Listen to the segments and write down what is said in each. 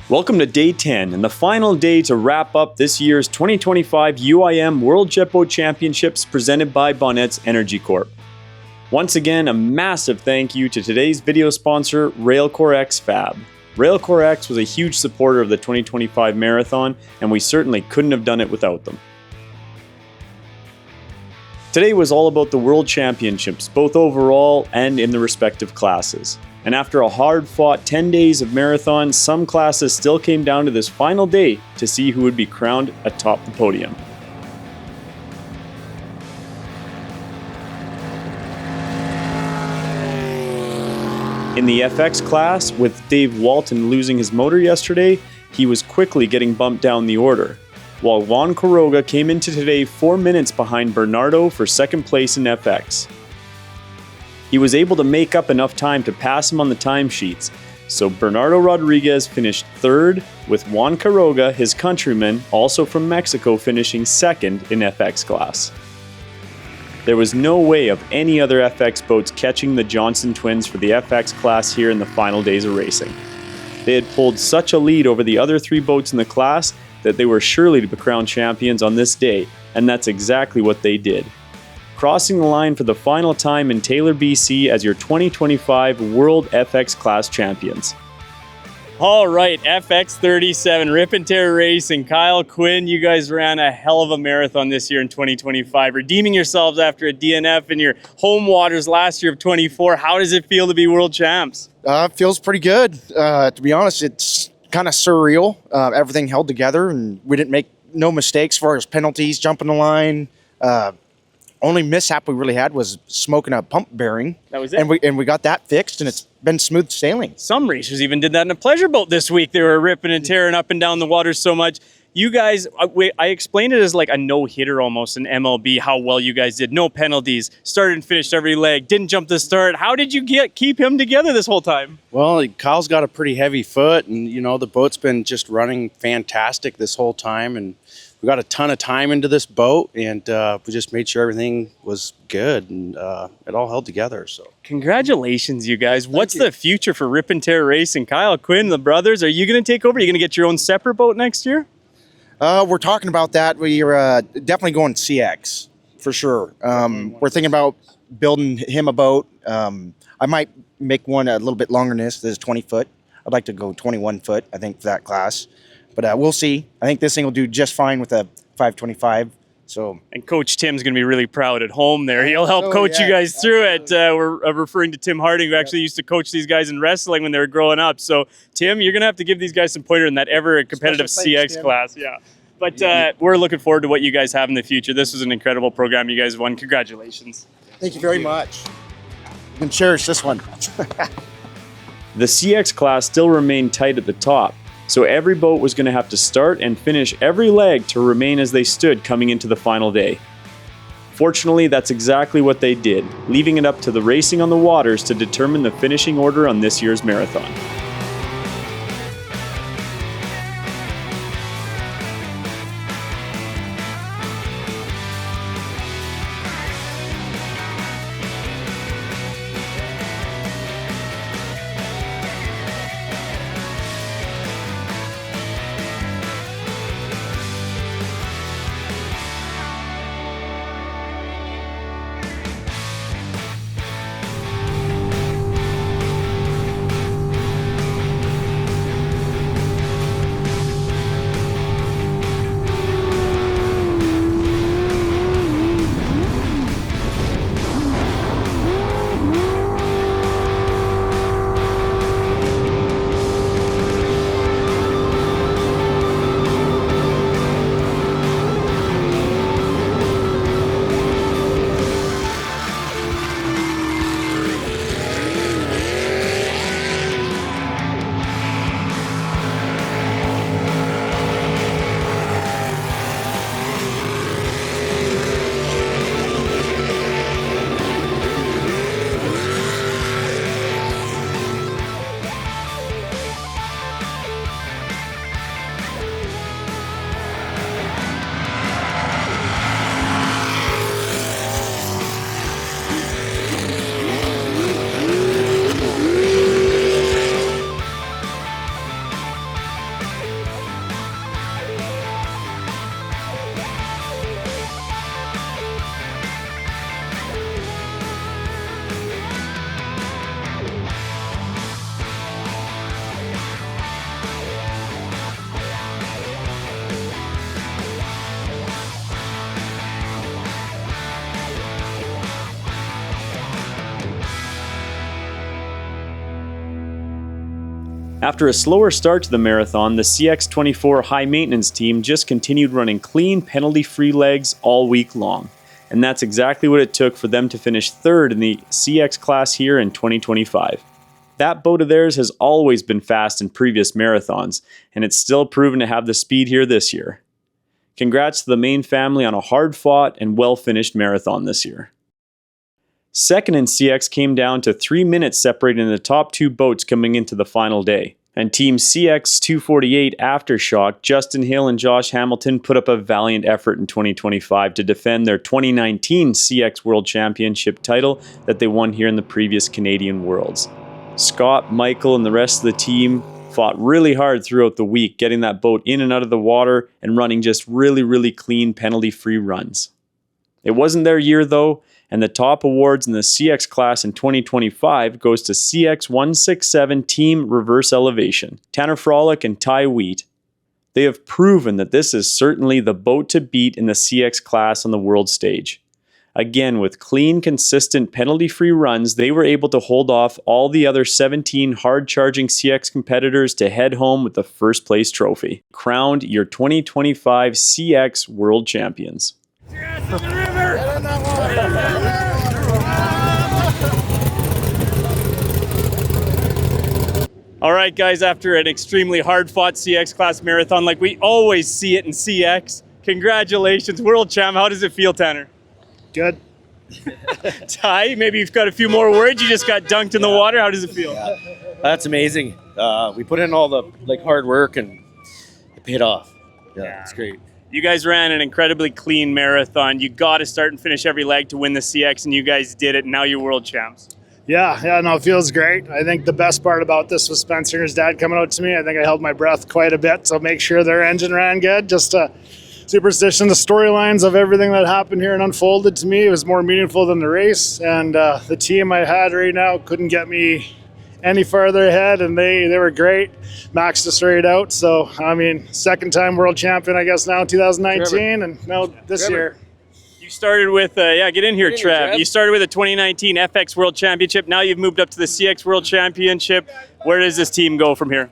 Welcome to Day 10 and the final day to wrap up this year's 2025 UIM World Jet Boat Championships presented by Bonnet's Energy Corp. Once again, a massive thank you to today's video sponsor, Railcore X Fab. Railcore X was a huge supporter of the 2025 marathon, and we certainly couldn't have done it without them. Today was all about the World Championships, both overall and in the respective classes. And after a hard-fought 10 days of marathon, some classes still came down to this final day to see who would be crowned atop the podium. In the FX class, with Dave Walton losing his motor yesterday, he was quickly getting bumped down the order, while Juan Quiroga came into today 4 minutes behind Bernardo for second place in FX. He was able to make up enough time to pass him on the timesheets, so Bernardo Rodriguez finished third, with Juan Quiroga, his countryman, also from Mexico, finishing second in FX class. There was no way of any other FX boats catching the Johnson twins for the FX class here in the final days of racing. They had pulled such a lead over the other three boats in the class that they were surely to be crowned champions on this day, and that's exactly what they did, crossing the line for the final time in Taylor, BC as your 2025 World FX Class champions. All right, FX 37, Rip and Tear Racing. Kyle, Quinn, you guys ran a hell of a marathon this year in 2025, redeeming yourselves after a DNF in your home waters last year of 24. How does it feel to be world champs? It feels pretty good. To be honest, it's kind of surreal. Everything held together, and we didn't make no mistakes as far as penalties, jumping the line. Only mishap we really had was smoking a pump bearing. That was it. And we got that fixed, and it's been smooth sailing. Some racers even did that in a pleasure boat this week. They were ripping and tearing up and down the water so much. You guys, I explained it as like a no-hitter almost in MLB, how well you guys did. No penalties, started and finished every leg, didn't jump the start. How did you keep him together this whole time? Well, Kyle's got a pretty heavy foot, and the boat's been just running fantastic this whole time, and we got a ton of time into this boat, and we just made sure everything was good, and it all held together. So congratulations, you guys. What's the future for Rip and Tear Racing? Kyle, Quinn, the brothers, are you going to take over? Are you going to get your own separate boat next year? We're talking about that. We're definitely going CX for sure. We're thinking about building him a boat. I might make one a little bit longer than this. This is 20 foot. I'd like to go 21 foot, I think, for that class. But we'll see. I think this thing will do just fine with a 525. And Coach Tim's going to be really proud at home there. He'll help coach you guys through it. We're referring to Tim Harding, who actually used to coach these guys in wrestling when they were growing up. So, Tim, you're going to have to give these guys some pointer in that ever-competitive CX class. Yeah. But we're looking forward to what you guys have in the future. This was an incredible program you guys won. Congratulations. Thank you very much. You can cherish this one. The CX class still remained tight at the top, so every boat was going to have to start and finish every leg to remain as they stood coming into the final day. Fortunately, that's exactly what they did, leaving it up to the racing on the waters to determine the finishing order on this year's marathon. After a slower start to the marathon, the CX24 high maintenance team just continued running clean, penalty-free legs all week long. And that's exactly what it took for them to finish third in the CX class here in 2025. That boat of theirs has always been fast in previous marathons, and it's still proven to have the speed here this year. Congrats to the Main family on a hard-fought and well-finished marathon this year. Second in CX came down to 3 minutes separating the top two boats coming into the final day. And Team CX 248 Aftershock, Justin Hill and Josh Hamilton put up a valiant effort in 2025 to defend their 2019 CX World Championship title that they won here in the previous Canadian Worlds. Scott, Michael, and the rest of the team fought really hard throughout the week, getting that boat in and out of the water and running just really clean, penalty-free runs. It wasn't their year though, and the top awards in the CX class in 2025 goes to CX 167 Team Reverse Elevation, Tanner Frolick and Ty Wheat. They have proven that this is certainly the boat to beat in the CX class on the world stage. Again, with clean, consistent, penalty-free runs, they were able to hold off all the other 17 hard-charging CX competitors to head home with the first place trophy. Crowned your 2025 CX World Champions. All right, guys, after an extremely hard-fought CX class marathon like we always see it in CX, congratulations, World Champ. How does it feel, Tanner? Good. Ty, maybe you've got a few more words. You just got dunked in the water. How does it feel? That's amazing. We put in all the hard work and it paid off. Yeah, it's great. You guys ran an incredibly clean marathon. You got to start and finish every leg to win the CX, and you guys did it, and now you're world champs. Yeah, no, it feels great. I think the best part about this was Spencer and his dad coming out to me. I think I held my breath quite a bit to make sure their engine ran good. Just superstition, the storylines of everything that happened here and unfolded to me was more meaningful than the race. And the team I had right now couldn't get me any farther ahead, and they were great. Maxed us right out. So, I mean, second time world champion, I guess, now in 2019, and now this year. You started with, get in here, Trev. You started with a 2019 FX World Championship. Now you've moved up to the CX World Championship. Where does this team go from here?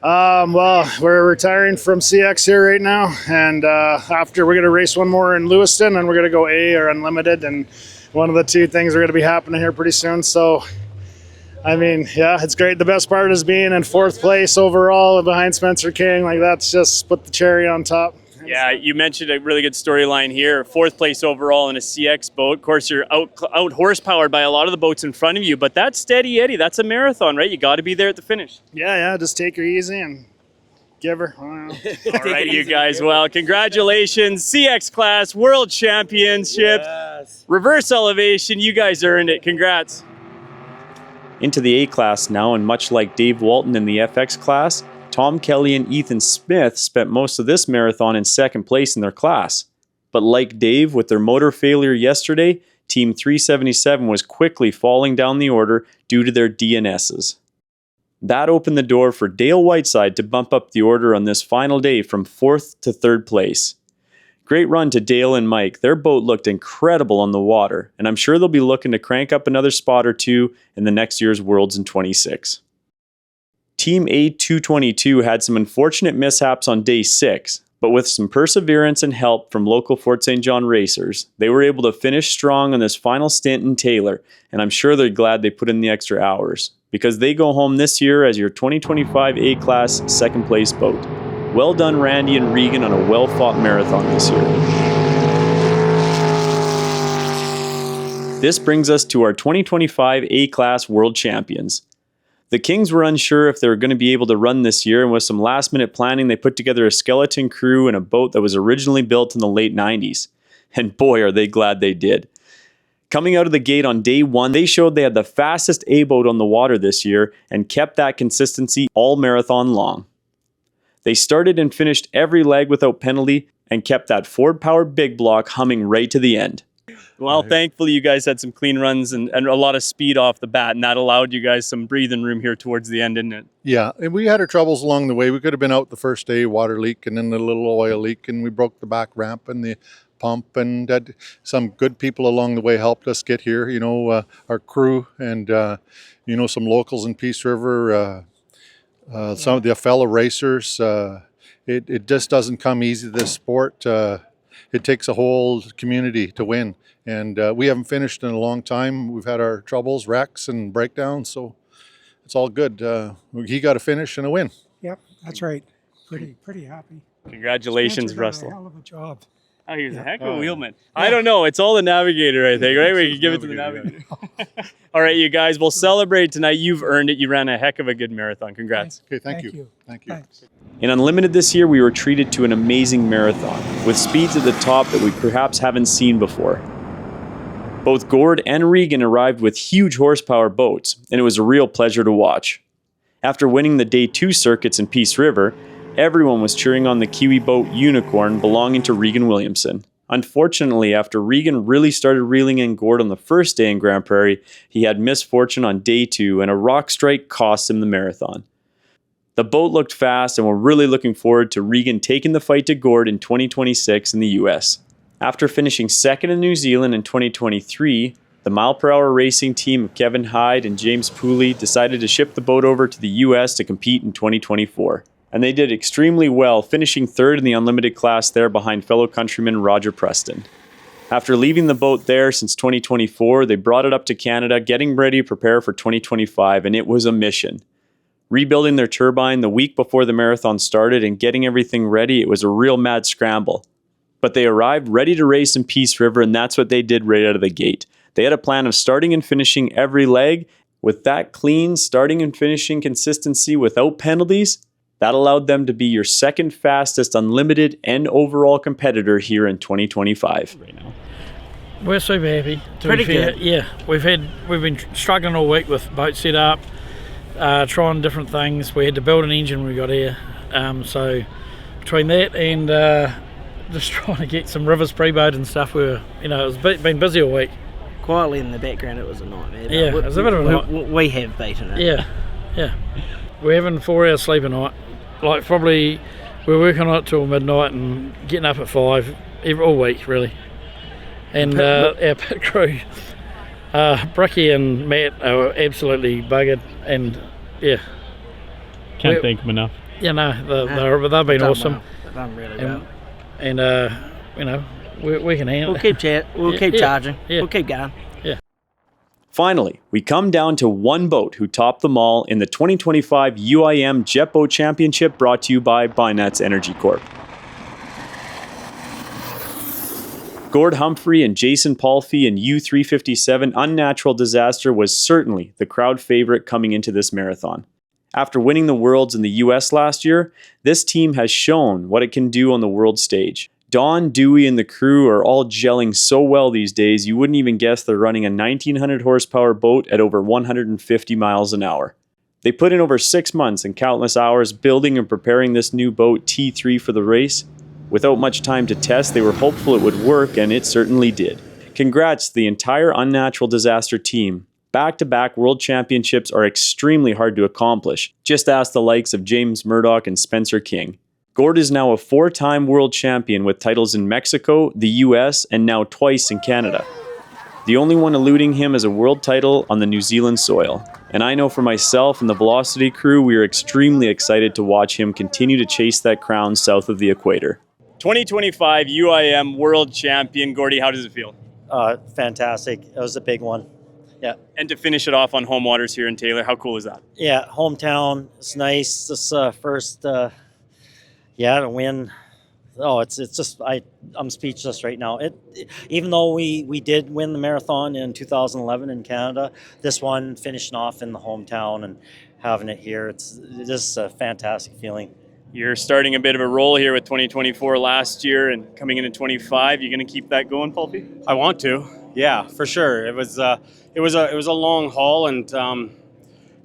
Well, we're retiring from CX here right now, and after we're going to race one more in Lewiston, and we're going to go A or Unlimited, and one of the two things are going to be happening here pretty soon. So, I mean, yeah, it's great. The best part is being in fourth place overall behind Spencer King. Like, that's just put the cherry on top. Yeah, you mentioned a really good storyline here. Fourth place overall in a CX boat. Of course, you're out horsepowered by a lot of the boats in front of you, but that's steady Eddie. That's a marathon, right? You got to be there at the finish. Yeah, just take her easy and give her. All right, you guys. Well, congratulations. CX class World Championship. Yes. Reverse elevation. You guys earned it. Congrats. Into the A class now, and much like Dave Walton in the FX class, Tom Kelly and Ethan Smith spent most of this marathon in second place in their class. But like Dave, with their motor failure yesterday, Team 377 was quickly falling down the order due to their DNSs. That opened the door for Dale Whiteside to bump up the order on this final day from 4th to 3rd place. Great run to Dale and Mike. Their boat looked incredible on the water, and I'm sure they'll be looking to crank up another spot or two in the next year's Worlds in 26. Team A222 had some unfortunate mishaps on day 6, but with some perseverance and help from local Fort St. John racers, they were able to finish strong on this final stint in Taylor, and I'm sure they're glad they put in the extra hours, because they go home this year as your 2025 A-Class second place boat. Well done, Randy and Regan, on a well-fought marathon this year. This brings us to our 2025 A-Class World Champions. The Kings were unsure if they were going to be able to run this year, and with some last-minute planning, they put together a skeleton crew and a boat that was originally built in the late 90s. And boy, are they glad they did. Coming out of the gate on day 1, they showed they had the fastest A-boat on the water this year and kept that consistency all marathon long. They started and finished every leg without penalty and kept that Ford-powered big block humming right to the end. Well, thankfully, you guys had some clean runs and a lot of speed off the bat, and that allowed you guys some breathing room here towards the end, didn't it? Yeah, and we had our troubles along the way. We could have been out the first day, water leak, and then a little oil leak, and we broke the back ramp and the pump, and had some good people along the way helped us get here, our crew, and, some locals in Peace River, some of the fellow racers. It just doesn't come easy, this sport. It takes a whole community to win. And we haven't finished in a long time. We've had our troubles, wrecks and breakdowns, so it's all good. He got a finish and a win. Yep, that's right. Pretty happy. Congratulations, Spencer did a Russell. hell of a job. Oh, he was a heck of a wheelman. I don't know. It's all the navigator, I think, right? We can give it to the navigator. All right, you guys, we'll celebrate tonight. You've earned it. You ran a heck of a good marathon. Congrats. Okay, thank you. Thank you. Thanks. In Unlimited this year, we were treated to an amazing marathon with speeds at the top that we perhaps haven't seen before. Both Gord and Regan arrived with huge horsepower boats, and it was a real pleasure to watch. After winning the Day 2 circuits in Peace River, everyone was cheering on the Kiwi boat Unicorn belonging to Regan Williamson. Unfortunately, after Regan really started reeling in Gord on the first day in Grand Prairie, he had misfortune on Day 2 and a rock strike cost him the marathon. The boat looked fast and we're really looking forward to Regan taking the fight to Gord in 2026 in the US. After finishing second in New Zealand in 2023, the Mile Per Hour racing team of Kevin Hyde and James Pooley decided to ship the boat over to the US to compete in 2024. And they did extremely well, finishing third in the Unlimited class there behind fellow countryman Roger Preston. After leaving the boat there since 2024, they brought it up to Canada, getting ready to prepare for 2025, and it was a mission. Rebuilding their turbine the week before the marathon started and getting everything ready, it was a real mad scramble. But they arrived ready to race in Peace River, and that's what they did right out of the gate. They had a plan of starting and finishing every leg. With that clean starting and finishing consistency without penalties, that allowed them to be your second fastest Unlimited and overall competitor here in 2025. Right now. We're super happy. Pretty good. Yeah, we've been struggling all week with boat setup, trying different things. We had to build an engine when we got here. So between that and just trying to get some rivers pre-boat and stuff, it's been busy all week. Quietly in the background, it was a nightmare. Yeah, it was a bit of a nightmare. We have beaten it. Yeah. We're having 4 hours sleep a night. Like probably we're working on it till midnight and getting up at 5 all week really. And our pit crew, Bricky and Matt are absolutely buggered, and yeah. Can't thank them enough. Yeah, no, they've been awesome. Well. They've done really well. And we can handle it. We'll keep charging. Yeah. We'll keep going. Finally, we come down to one boat who topped them all in the 2025 UIM Jet Boat Championship, brought to you by Binance Energy Corp. Gord Humphrey and Jason Palfy in U357 Unnatural Disaster was certainly the crowd favorite coming into this marathon. After winning the Worlds in the US last year, this team has shown what it can do on the world stage. Don, Dewey, and the crew are all gelling so well these days, you wouldn't even guess they're running a 1900 horsepower boat at over 150 miles an hour. They put in over 6 months and countless hours building and preparing this new boat T3 for the race. Without much time to test, they were hopeful it would work, and it certainly did. Congrats to the entire Unnatural Disaster team. Back-to-back world championships are extremely hard to accomplish. Just ask the likes of James Murdoch and Spencer King. Gord is now a 4-time world champion with titles in Mexico, the US, and now twice in Canada. The only one eluding him is a world title on the New Zealand soil. And I know for myself and the Velocity crew, we are extremely excited to watch him continue to chase that crown south of the equator. 2025 UIM world champion, Gordy, how does it feel? Fantastic. It was a big one. Yeah. And to finish it off on home waters here in Taylor, how cool is that? Yeah, hometown. It's nice. This first, to win. Oh, it's just I'm speechless right now. Even though we did win the marathon in 2011 in Canada, this one finishing off in the hometown and having it here, it's just a fantastic feeling. You're starting a bit of a roll here with 2024 last year and coming into 25. You going to keep that going, Pulpy? I want to. Yeah, for sure. It was a long haul, and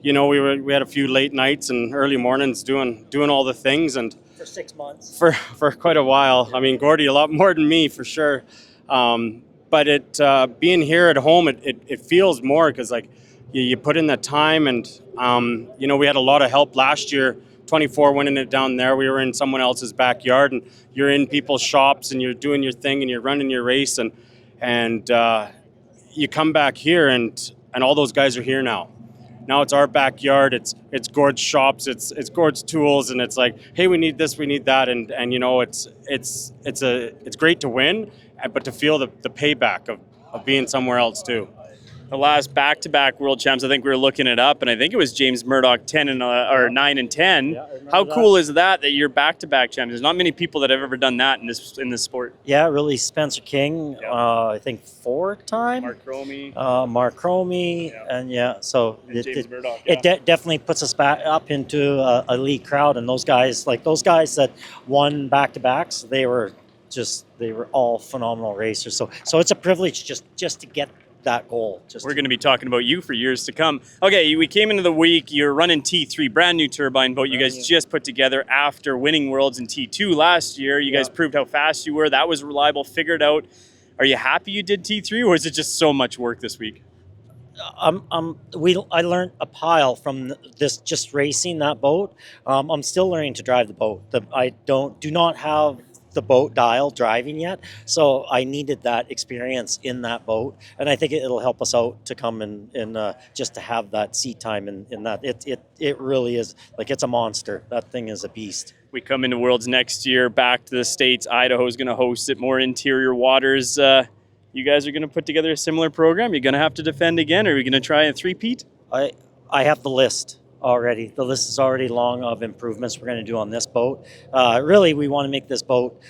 we had a few late nights and early mornings doing all the things, and for 6 months. For quite a while. I mean, Gordy, a lot more than me for sure. But being here at home, it feels more because you put in that time, and we had a lot of help last year. 24 winning it down there. We were in someone else's backyard, and you're in people's shops, and you're doing your thing, and you're running your race, and you come back here, and all those guys are here now. Now it's our backyard. It's Gord's shops. It's Gord's tools, and it's like, hey, we need this, we need that, and you know, it's great to win, but to feel the payback of being somewhere else too. The last back-to-back world champs, I think we were looking it up, and I think it was James Murdoch 9 and 10. Yeah, I remember How that. cool is that you're back-to-back champions? There's not many people that have ever done that in this sport. Yeah, really, Spencer King, I think 4-time. Mark Cromie. Mark Cromie, and so And James Murdoch. it definitely puts us back up into a elite crowd, and those guys that won back-to-backs, they were all phenomenal racers. So it's a privilege just to get that goal. We're going to be talking about you for years to come. Okay, we came into the week, you're running T3, brand new turbine boat you guys just put together after winning Worlds in T2 last year. You guys proved how fast you were. That was reliable, figured out. Are you happy you did T3, or is it just so much work this week? I learned a pile from this, just racing that boat. I'm still learning to drive the boat. I do not have the boat dial driving yet, so I needed that experience in that boat, and I think it'll help us out to come and just to have that seat time in that. It really is, like, it's a monster. That thing is a beast. We come into Worlds next year, back to the States. Idaho's going to host it, more interior waters. You guys are going to put together a similar program? You're going to have to defend again, or are we going to try a three-peat? I have the list already. The list is already long of improvements we're going to do on this boat. Really, we want to make this boat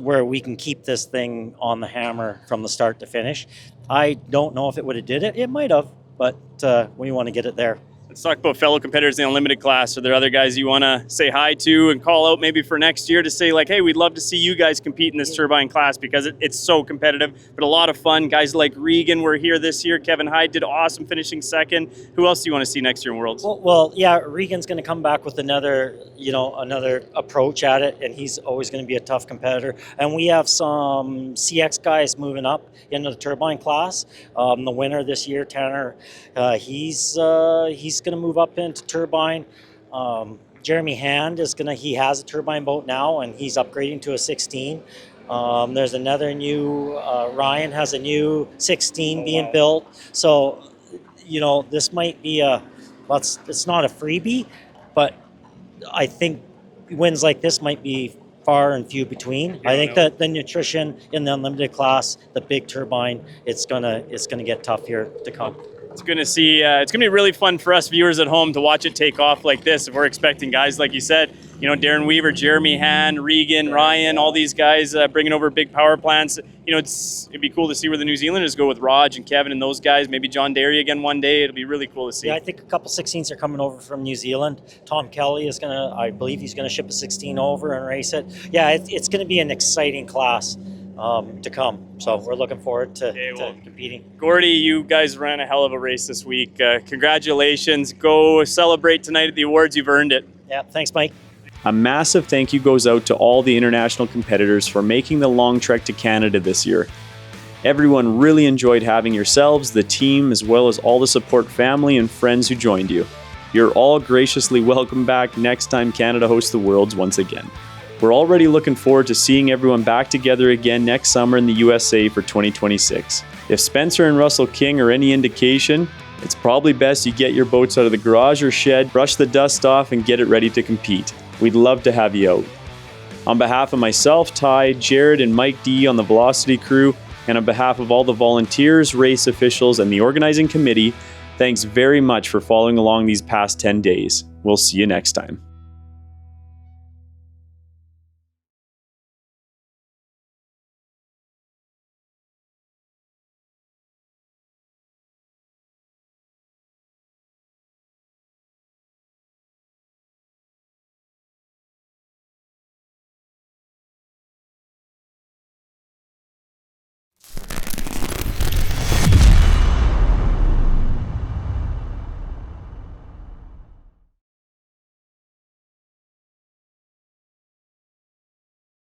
where we can keep this thing on the hammer from the start to finish. I don't know if it would have did it. It might have, but we want to get it there. Let's talk about fellow competitors in the unlimited class. Are there other guys you want to say hi to and call out maybe for next year to say, like, hey, we'd love to see you guys compete in this turbine class because it's so competitive, but a lot of fun. Guys like Regan were here this year. Kevin Hyde did awesome, finishing second. Who else do you want to see next year in Worlds? Well, yeah, Regan's going to come back with another approach at it, and he's always going to be a tough competitor. And we have some CX guys moving up into the turbine class. The winner this year, Tanner, he's going to move up into turbine. Jeremy Hand he has a turbine boat now, and he's upgrading to a 16. There's another new, Ryan has a new 16 being built. So, this might be it's not a freebie, but I think wins like this might be far and few between. I think that the nutrition in the unlimited class, the big turbine, it's gonna get tough here to come. It's going to be really fun for us viewers at home to watch it take off like this. If we're expecting guys, like you said, Darren Weaver, Jeremy Hand, Regan, Ryan, all these guys bringing over big power plants. It'd be cool to see where the New Zealanders go with Raj and Kevin and those guys. Maybe John Derry again one day. It'll be really cool to see. Yeah, I think a couple 16s are coming over from New Zealand. Tom Kelly I believe he's going to ship a 16 over and race it. Yeah, it's going to be an exciting class to come. So we're looking forward to competing. Gordy, you guys ran a hell of a race this week. Congratulations. Go celebrate tonight at the awards. You've earned it. Yeah, thanks, Mike. A massive thank you goes out to all the international competitors for making the long trek to Canada this year. Everyone really enjoyed having yourselves, the team, as well as all the support family and friends who joined you. You're all graciously welcome back next time Canada hosts the Worlds once again. We're already looking forward to seeing everyone back together again next summer in the USA for 2026. If Spencer and Russell King are any indication, it's probably best you get your boats out of the garage or shed, brush the dust off, and get it ready to compete. We'd love to have you out. On behalf of myself, Ty, Jared, and Mike D on the Velocity crew, and on behalf of all the volunteers, race officials, and the organizing committee, thanks very much for following along these past 10 days. We'll see you next time.